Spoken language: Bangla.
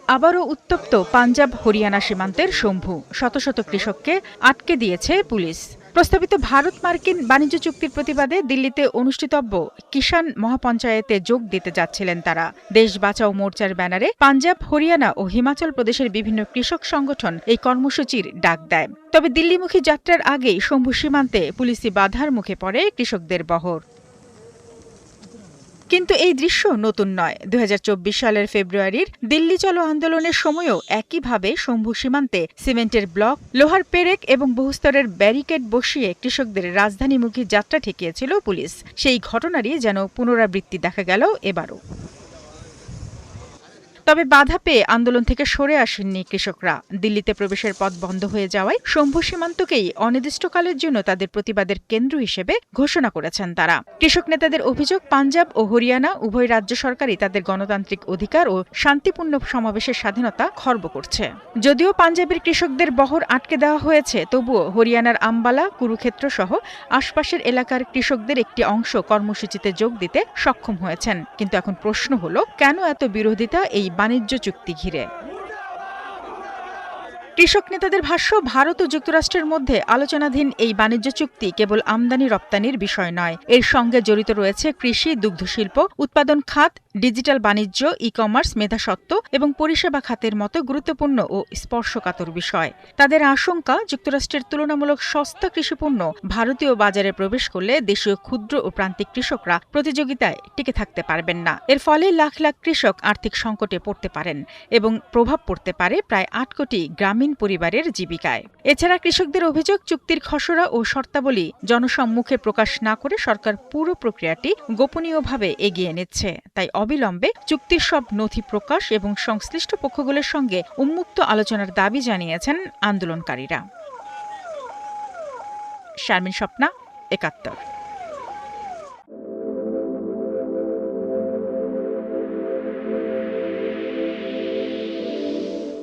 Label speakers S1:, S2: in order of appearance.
S1: আবারও উত্তপ্ত পাঞ্জাব হরিয়ানা সীমান্তের শম্ভু। শত শত কৃষককে আটকে দিয়েছে পুলিশ। প্রস্তাবিত ভারত মার্কিন বাণিজ্য চুক্তির প্রতিবাদে দিল্লিতে অনুষ্ঠিতব্য কিষাণ মহাপঞ্চায়েতে যোগ দিতে যাচ্ছিলেন তারা। দেশ বাঁচাও মোর্চার ব্যানারে পাঞ্জাব, হরিয়ানা ও হিমাচল প্রদেশের বিভিন্ন কৃষক সংগঠন এই কর্মসূচির ডাক দেয়। তবে দিল্লিমুখী যাত্রার আগেই শম্ভু সীমান্তে পুলিশি বাধার মুখে পড়ে কৃষকদের বহর। কিন্তু এই দৃশ্য নতুন নয়। ২০২৪ সালের ফেব্রুয়ারির দিল্লি চলো আন্দোলনের সময়ও একইভাবে শম্ভু সীমান্তে সিমেন্টের ব্লক, লোহার পেরেক এবং বহুস্তরের ব্যারিকেড বসিয়ে কৃষকদের রাজধানীমুখী যাত্রা ঠেকিয়েছিল পুলিশ। সেই ঘটনারই যেন পুনরাবৃত্তি দেখা গেল এবারও। তবে বাধা পেয়ে আন্দোলন থেকে সরে আসেননি কৃষকরা। দিল্লিতে প্রবেশের পথ বন্ধ হয়ে যাওয়ায় শম্ভু সীমান্তকেই অনির্দিষ্টকালের জন্য তাদের প্রতিবাদের কেন্দ্র হিসেবে ঘোষণা করেছেন তারা। কৃষক নেতাদের অভিযোগ, পাঞ্জাব ও হরিয়ানা উভয় রাজ্য সরকারই তাদের গণতান্ত্রিক অধিকার ও শান্তিপূর্ণ সমাবেশের স্বাধীনতা খর্ব করছে। যদিও পাঞ্জাবের কৃষকদের বহর আটকে দেওয়া হয়েছে, তবুও হরিয়ানার আম্বালা, কুরুক্ষেত্র সহ আশপাশের এলাকার কৃষকদের একটি অংশ কর্মসূচিতে যোগ দিতে সক্ষম হয়েছেন। কিন্তু এখন প্রশ্ন হলো, কেন এত বিরোধিতা এই বাণিজ্য চুক্তি ঘিরে? কৃষক নেতাদের ভাষ্য, ভারত ও যুক্তরাষ্ট্রের মধ্যে আলোচনাধীন এই বাণিজ্য চুক্তি কেবল আমদানি রপ্তানির বিষয় নয়। এর সঙ্গে জড়িত রয়েছে কৃষি, দুগ্ধশিল্প, উৎপাদন খাত, ডিজিটাল বাণিজ্য, ই-কমার্স, মেধাস্বত্ব এবং পরিষেবা খাতের মতো গুরুত্বপূর্ণ ও স্পর্শকাতর বিষয়। তাদের আশঙ্কা, যুক্তরাষ্ট্রের তুলনামূলক সস্তা কৃষিপণ্য ভারতীয় বাজারে প্রবেশ করলে দেশীয় ক্ষুদ্র ও প্রান্তিক কৃষকরা প্রতিযোগিতায় টিকে থাকতে পারবেন না। এর ফলে লাখ লাখ কৃষক আর্থিক সংকটে পড়তে পারেন এবং প্রভাব পড়তে পারে প্রায় ৮ কোটি গ্রামীণ পরিবারের জীবিকায়। এছাড়া কৃষকদের অভিযোগ, চুক্তির খসড়া ও শর্তাবলী জনসম্মুখে প্রকাশ না করে সরকার পুরো প্রক্রিয়াটি গোপনীয়ভাবে এগিয়ে নিচ্ছে। তাই অবিলম্বে চুক্তির সব নথি প্রকাশ এবং সংশ্লিষ্ট পক্ষগুলোর সঙ্গে উন্মুক্ত আলোচনার দাবি জানিয়েছেন আন্দোলনকারীরা। শারমিন স্বপ্না, ৭১।